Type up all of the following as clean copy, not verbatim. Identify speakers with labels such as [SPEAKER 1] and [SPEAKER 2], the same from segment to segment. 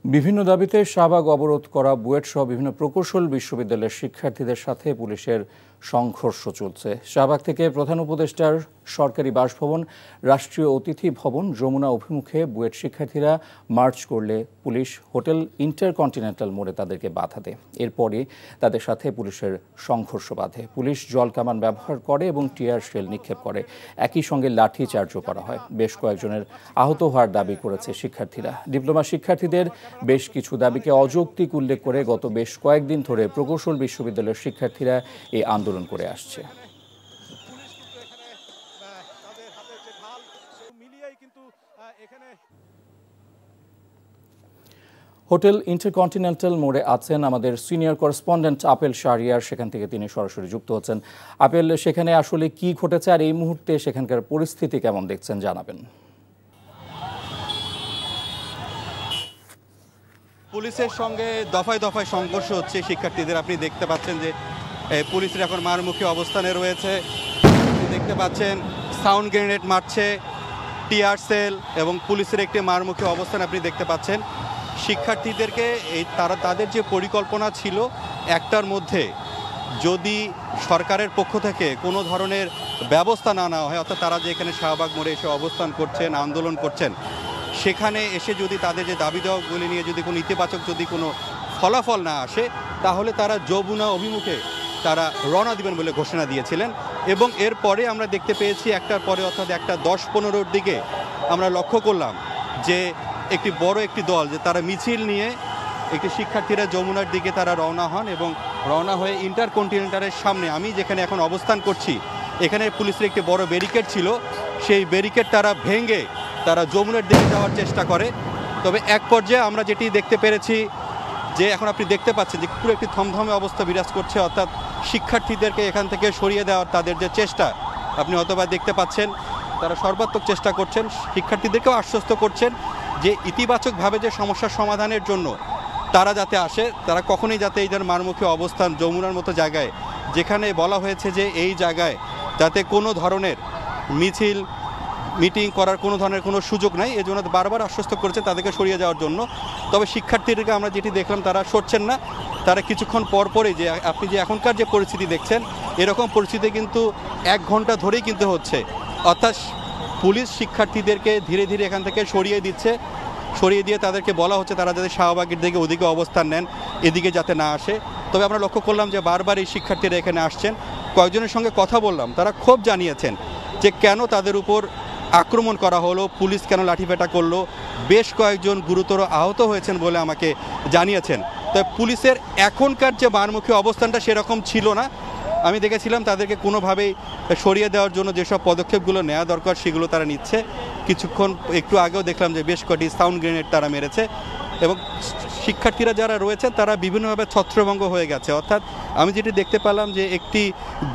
[SPEAKER 1] বিভিন্ন দাবিতে শাহবাগ অবরোধ করা বুয়েট সহ বিভিন্ন প্রকৌশল বিশ্ববিদ্যালয়ের শিক্ষার্থীদের সাথে পুলিশের সংঘর্ষ চলছে। শাহবাগ থেকে প্রধান উপদেষ্টার সরকারি বাসভবন, রাষ্ট্রীয় অতিথি ভবন, যমুনা অভিমুখে বুয়েট শিক্ষার্থীরা মার্চ করলে পুলিশ হোটেল ইন্টারকন্টিনেন্টাল মোড়ে তাদেরকে বাধা দেয়। এরপরই তাদের সাথে পুলিশের সংঘর্ষ বাধে। পুলিশ জল কামান ব্যবহার করে এবং টিয়ার শেল নিক্ষেপ করে। একই সঙ্গে লাঠি চার্জও করা হয়। বেশ কয়েকজনের আহত হওয়ার দাবি করেছে শিক্ষার্থীরা। ডিপ্লোমা শিক্ষার্থীদের বেশ কিছু দাবিকে অযৌক্তিক উল্লেখ করে গত বেশ কয়েকদিন ধরে প্রকৌশল বিশ্ববিদ্যালয়ের শিক্ষার্থীরা এই আন্দোলন করে আসছে। হোটেল ইন্টারকন্টিনেন্টাল মোড়ে আছেন আমাদের সিনিয়র করেসপন্ডেন্ট আপেল শাহরিয়ার। সেখান থেকে তিনি সরাসরি যুক্ত হচ্ছেন। আপেল, সেখানে আসলে কি ঘটেছে আর এই মুহূর্তে সেখানকার পরিস্থিতি কেমন দেখছেন জানাবেন।
[SPEAKER 2] পুলিশের সঙ্গে দফায় দফায় সংঘর্ষ হচ্ছে শিক্ষার্থীদের। আপনি দেখতে পাচ্ছেন যে পুলিশের এখন মারমুখী অবস্থানে রয়েছে। দেখতে পাচ্ছেন সাউন্ড গ্রেনেড মারছে, টিয়ার সেল এবং পুলিশের একটি মারমুখী অবস্থান আপনি দেখতে পাচ্ছেন। শিক্ষার্থীদেরকে তাদের যে পরিকল্পনা ছিল একটার মধ্যে যদি সরকারের পক্ষ থেকে কোনো ধরনের ব্যবস্থা না নেওয়া হয়, অর্থাৎ তারা যে এখানে শাহবাগ মোড়ে এসে অবস্থান করছেন, আন্দোলন করছেন, সেখানে এসে যদি তাদের যে দাবি দেওয়াগুলি নিয়ে যদি কোনো ইতিবাচক যদি কোনো ফলাফল না আসে, তাহলে তারা যমুনা অভিমুখে তারা রওনা দিবেন বলে ঘোষণা দিয়েছিলেন। এবং এরপরে আমরা দেখতে পেয়েছি একটার পরে অর্থাৎ 1:10-15-র দিকে আমরা লক্ষ্য করলাম যে একটি বড় একটি দল যে তারা মিছিল নিয়ে একটি শিক্ষার্থীরা যমুনার দিকে তারা রওনা হন এবং রওনা হয়ে ইন্টারকন্টিনেন্টালের সামনে আমি যেখানে এখন অবস্থান করছি এখানে পুলিশের একটি বড় ব্যারিকেড ছিল, সেই ব্যারিকেড তারা ভেঙে তারা যমুনার দিকে যাওয়ার চেষ্টা করে। তবে এক পর্যায়ে আমরা যেটি দেখতে পেরেছি যে এখন আপনি দেখতে পাচ্ছেন যে পুরো একটি থমথমে অবস্থা বিরাজ করছে, অর্থাৎ শিক্ষার্থীদেরকে এখান থেকে সরিয়ে দেওয়ার তাদের যে চেষ্টা আপনি হয়তোবা দেখতে পাচ্ছেন, তারা সর্বাত্মক চেষ্টা করছেন। শিক্ষার্থীদেরকেও আশ্বস্ত করছেন যে ইতিবাচকভাবে যে সমস্যার সমাধানের জন্য তারা যাতে আসে, তারা কখনোই যাতে এই ধরনের মারমুখী অবস্থান যমুনার মতো জায়গায় যেখানে বলা হয়েছে যে এই জায়গায় যাতে কোনো ধরনের মিছিল মিটিং করার কোনো ধরনের কোনো সুযোগ নাই, এই জন্য বারবার আশ্বস্ত করেছে তাদেরকে সরিয়ে যাওয়ার জন্য। তবে শিক্ষার্থীদেরকে আমরা যেটি দেখলাম তারা সরছেন না। তারা কিছুক্ষণ পর পরই যে আপনি যে এখনকার যে পরিস্থিতি দেখছেন এরকম পরিস্থিতি কিন্তু 1 ঘন্টা ধরেই কিন্তু হচ্ছে, অর্থাৎ পুলিশ শিক্ষার্থীদেরকে ধীরে ধীরে এখান থেকে সরিয়ে দিচ্ছে। সরিয়ে দিয়ে তাদেরকে বলা হচ্ছে তারা যাতে শাহবাগের দিকে ওদিকে অবস্থান নেন, এদিকে যাতে না আসে। তবে আমরা লক্ষ্য করলাম যে বারবার এই শিক্ষার্থীরা এখানে আসছেন। কয়েকজনের সঙ্গে কথা বললাম, তারা ক্ষোভ জানিয়েছেন যে কেন তাদের উপর আক্রমণ করা হলো, পুলিশ কেন লাঠিপেটা করলো। বেশ কয়েকজন গুরুতর আহত হয়েছেন বলে আমাকে জানিয়েছেন। তবে পুলিশের এখনকার যে মারমুখী অবস্থানটা সেরকম ছিল না। আমি দেখেছিলাম তাদেরকে কোনোভাবেই সরিয়ে দেওয়ার জন্য যেসব পদক্ষেপগুলো নেওয়া দরকার সেগুলো তারা নিচ্ছে। কিছুক্ষণ একটু আগেও দেখলাম যে বেশ কয়েকটি সাউন্ড গ্রেনেড তারা মেরেছে এবং শিক্ষার্থীরা যারা রয়েছে তারা বিভিন্নভাবে ছত্রভঙ্গ হয়ে গেছে। অর্থাৎ আমি যেটি দেখতে পেলাম যে একটি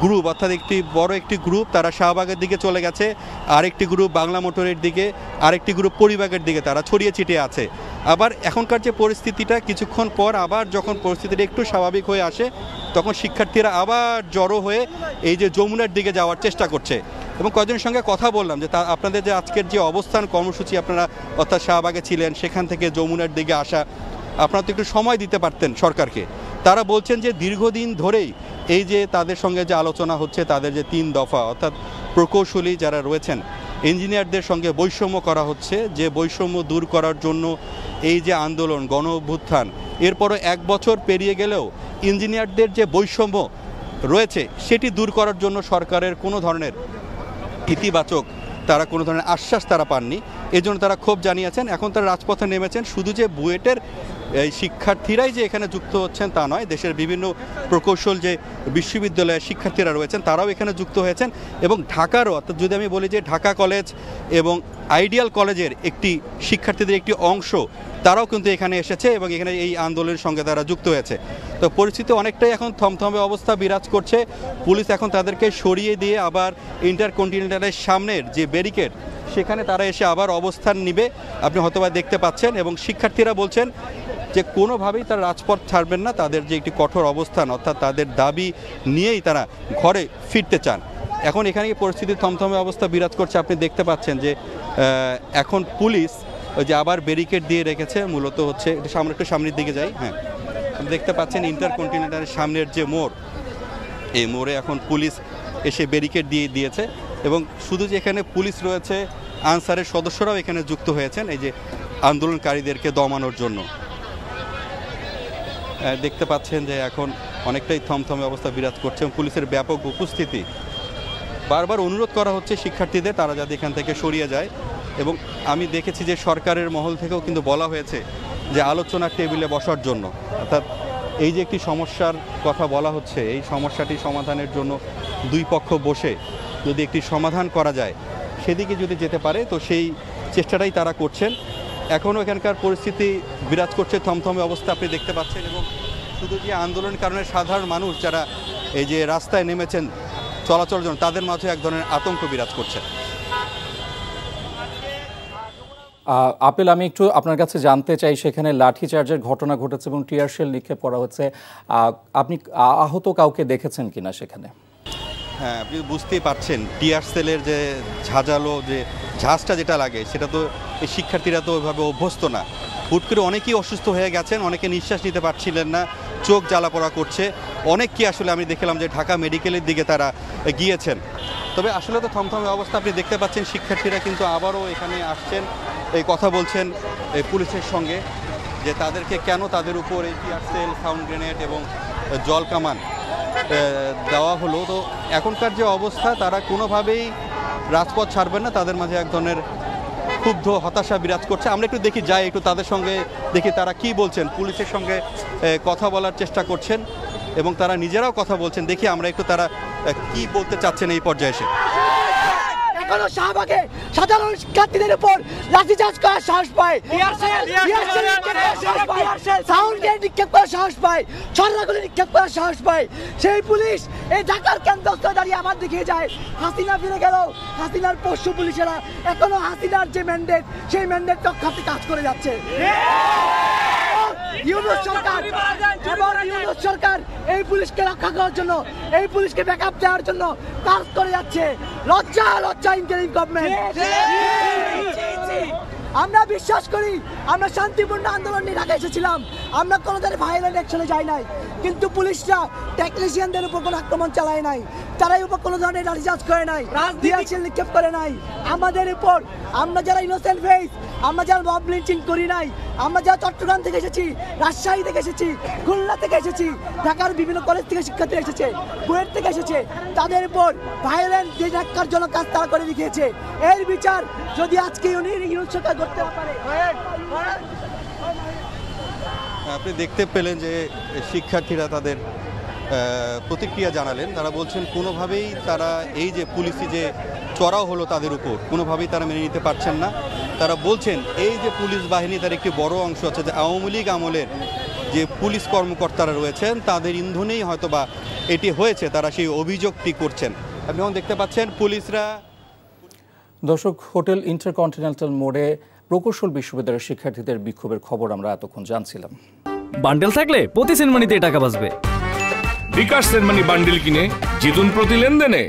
[SPEAKER 2] গ্রুপ, অর্থাৎ একটি বড় একটি গ্রুপ তারা শাহবাগের দিকে চলে গেছে, আরেকটি গ্রুপ বাংলা মোটরের দিকে, আরেকটি গ্রুপ পরিবাগের দিকে তারা ছড়িয়ে ছিটিয়ে আছে। আবার এখনকার যে পরিস্থিতিটা কিছুক্ষণ পর আবার যখন পরিস্থিতিটা একটু স্বাভাবিক হয়ে আসে তখন শিক্ষার্থীরা আবার জড়ো হয়ে এই যে যমুনার দিকে যাওয়ার চেষ্টা করছে। এবং কয়েকজনের সঙ্গে কথা বললাম যে আপনাদের যে আজকের যে অবস্থান কর্মসূচি আপনারা অর্থাৎ শাহবাগে ছিলেন, সেখান থেকে যমুনার দিকে আসা, আপনারা তো একটু সময় দিতে পারতেন সরকারকে। তারা বলছেন যে দীর্ঘদিন ধরেই এই যে তাদের সঙ্গে যে আলোচনা হচ্ছে, তাদের যে 3 দফা অর্থাৎ প্রকৌশলী যারা রয়েছেন ইঞ্জিনিয়ারদের সঙ্গে বৈষম্য করা হচ্ছে, যে বৈষম্য দূর করার জন্য এই যে আন্দোলন গণ অভ্যুত্থান, এরপরও 1 বছর পেরিয়ে গেলেও ইঞ্জিনিয়ারদের যে বৈষম্য রয়েছে সেটি দূর করার জন্য সরকারের কোনো ধরনের ইতিবাচক তারা কোনো ধরনের আশ্বাস তারা পাননি। এজন্য তারা ক্ষোভ জানিয়েছেন। এখন তারা রাজপথে নেমেছেন। শুধু যে বুয়েটের এই শিক্ষার্থীরাই যে এখানে যুক্ত হচ্ছেন তা নয়, দেশের বিভিন্ন প্রকৌশল যে বিশ্ববিদ্যালয়ের শিক্ষার্থীরা রয়েছেন তারাও এখানে যুক্ত হয়েছেন। এবং ঢাকারও, অর্থাৎ যদি আমি বলি যে ঢাকা কলেজ এবং আইডিয়াল কলেজের একটি শিক্ষার্থীদের একটি অংশ তারাও কিন্তু এখানে এসেছে এবং এখানে এই আন্দোলনের সঙ্গে তারা যুক্ত হয়েছে। তো পরিস্থিতি অনেকটাই এখন থমথমে অবস্থা বিরাজ করছে। পুলিশ এখন তাদেরকে সরিয়ে দিয়ে আবার ইন্টারকন্টিনেন্টালের সামনের যে ব্যারিকেড সেখানে তারা এসে আবার অবস্থান নিবে, আপনি হয়তোবা দেখতে পাচ্ছেন। এবং শিক্ষার্থীরা বলছেন যে কোনোভাবেই তারা রাজপথ ছাড়বেন না, তাদের যে একটি কঠোর অবস্থান অর্থাৎ তাদের দাবি নিয়েই তারা ঘরে ফিরতে চান। এখন এখানে পরিস্থিতি থমথমে অবস্থা বিরাজ করছে। আপনি দেখতে পাচ্ছেন যে এখন পুলিশ ওই যে আবার ব্যারিকেড দিয়ে রেখেছে, মূলত হচ্ছে একটু সামনের দিকে যাই। হ্যাঁ, দেখতে পাচ্ছেন ইন্টারকন্টিনেন্টালের সামনের যে মোড়, এই মোড়ে এখন পুলিশ এসে ব্যারিকেড দিয়ে দিয়েছে এবং শুধু যে এখানে পুলিশ রয়েছে, আনসারের সদস্যরাও এখানে যুক্ত হয়েছেন এই যে আন্দোলনকারীদেরকে দমানোর জন্য। দেখতে পাচ্ছেন যে এখন অনেকটাই থমথমে অবস্থা বিরাজ করছে এবং পুলিশের ব্যাপক উপস্থিতি। বারবার অনুরোধ করা হচ্ছে শিক্ষার্থীদের তারা যাতে এখান থেকে সরিয়ে যায় এবং আমি দেখেছি যে সরকারের মহল থেকেও কিন্তু বলা হয়েছে যে আলোচনার টেবিলে বসার জন্য, অর্থাৎ এই যে একটি সমস্যার কথা বলা হচ্ছে, এই সমস্যাটি সমাধানের জন্য দুই পক্ষ বসে যদি একটি সমাধান করা যায়, সেদিকে যদি যেতে পারে তো সেই চেষ্টাটাই তারা করছেন। এখনও এখানকার পরিস্থিতি বিরাজ করছে, থমথমে অবস্থা আপনি দেখতে পাচ্ছেন এবং শুধু যে আন্দোলনের কারণে সাধারণ মানুষ যারা এই যে রাস্তায় নেমেছেন চলাচলের জন্য, তাদের মাঝে এক ধরনের আতঙ্ক বিরাজ করছে।
[SPEAKER 1] আপেল, আমি একটু আপনার কাছে জানতে চাই, সেখানে লাঠিচার্জের ঘটনা ঘটেছে এবং টিয়ার শেল নিক্ষেপ করা হচ্ছে, আপনি আহত কাউকে দেখেছেন কিনা সেখানে?
[SPEAKER 2] হ্যাঁ, আপনি বুঝতেই পারছেন টিয়ার সেলের যে ঝাঁঝালো যে ঝাঁজটা যেটা লাগে, সেটা তো এই শিক্ষার্থীরা তো ওইভাবে অভ্যস্ত না। হুট করে অনেকেই অসুস্থ হয়ে গেছেন, অনেকে নিঃশ্বাস নিতে পারছিলেন না, চোখ জ্বালাপোড়া করছে, অনেককে আসলে আমি দেখলাম যে ঢাকা মেডিকেলের দিকে তারা গিয়েছেন। তবে আসলে তো থমথমে অবস্থা আপনি দেখতে পাচ্ছেন, শিক্ষার্থীরা কিন্তু আবারও এখানে আসছেন, এই কথা বলছেন এই পুলিশের সঙ্গে যে তাদেরকে কেন তাদের উপর এই টিয়ার সেল, সাউন্ড গ্রেনেড এবং জল কামান দেওয়া হলো। তো এখনকার যে অবস্থা, তারা কোনোভাবেই রাজপথ ছাড়বেন না, তাদের মাঝে এক ধরনের ক্ষুব্ধ হতাশা বিরাজ করছে। আমরা একটু দেখি, যাই একটু তাদের সঙ্গে দেখি তারা কি বলছেন, পুলিশের সঙ্গে কথা বলার চেষ্টা করছেন এবং তারা নিজেরাও কথা বলছেন। দেখি আমরা একটু তারা কি বলতে চাচ্ছেন এই পর্যায়ে এসে।
[SPEAKER 3] এখনো শাহবাগে সাধারণ শিক্ষার্থীদের উপর লাঠিচার্জ করার সাহস পায়, সাউন্ড গ্রেনেড নিক্ষেপ করার সাহস পায়, ছড়াগুলি নিক্ষেপ করার সাহস পায়। সেই পুলিশ এই ঢাকার কেন্দ্রস্থ দাঁড়িয়ে আমার দিকে যায়। হাসিনা ফিরে গেল, হাসিনার পশু পুলিশেরা এখনো হাসিনার যে ম্যান্ডেট, সেই ম্যান্ডেট রক্ষার্থে কাজ করে যাচ্ছে। ইউনূস সরকার এই পুলিশকে রক্ষা করার জন্য, এই পুলিশকে ব্যাকআপ দেওয়ার জন্য কাজ করে যাচ্ছে। লজ্জা লজ্জা ইন্টারিম গভর্নমেন্ট। আমরা বিশ্বাস করি, আমরা শান্তিপূর্ণ আন্দোলন নিয়ে ঢাকা এসেছিলাম, আমরা কোনো ধরনের ভায়োলেন্ট অ্যাকশনে যাই নাই, কিন্তু পুলিশরা টেকনিশিয়ানদের উপর কোনো আক্রমণ চালায় নাই, তারাই উপর কোনো ধরনের লাঠিচার্জ করে নাই, টিয়ারশেল নিক্ষেপ করে নাই আমাদের উপর। আমরা যারা ইনোসেন্ট ফেস, আমরা যারা মব লিঞ্চিং করি নাই, আমরা যারা চট্টগ্রাম থেকে এসেছি, রাজশাহী থেকে এসেছি, খুলনা থেকে এসেছি, ঢাকার বিভিন্ন কলেজ থেকে শিক্ষার্থী এসেছে, বুয়েট থেকে এসেছে, তাদের উপর ভায়োলেন্ট যে ধাক্কার জন্য কাজ তারা করে দেখিয়েছে। এর বিচার যদি আজকে ইউনূস সরকার করতে পারে।
[SPEAKER 2] আপনি দেখতে পেলেন যে শিক্ষার্থীরা তাদের প্রতিক্রিয়া জানালেন। তারা বলছেন কোনোভাবেই তারা এই যে পুলিশি যে চড়াও হলো তাদের উপর, কোনোভাবেই তারা মেনে নিতে পারছেন না। তারা বলছেন এই যে পুলিশ বাহিনী, তার একটি বড় অংশ আছে যে আওয়ামী লীগ আমলের যে পুলিশ কর্মকর্তারা রয়েছেন, তাদের ইন্ধনেই হয়তোবা এটি হয়েছে, তারা সেই অভিযোগটি করছেন। আপনি এখন দেখতে পাচ্ছেন পুলিশরা।
[SPEAKER 1] দর্শক, হোটেল ইন্টারকন্টিনেন্টাল মোড়ে প্রকৌশল বিশ্ববিদ্যালয়ের শিক্ষার্থীদের বিক্ষোভের খবর আমরা এতক্ষণ জানছিলাম।
[SPEAKER 4] বান্ডেল থাকলে প্রতি সেনমানিতে টাকা বাঁচবে।
[SPEAKER 5] বিকাশ সেনমানি বান্ডেল কিনে জিতুন প্রতি লেনদেনে।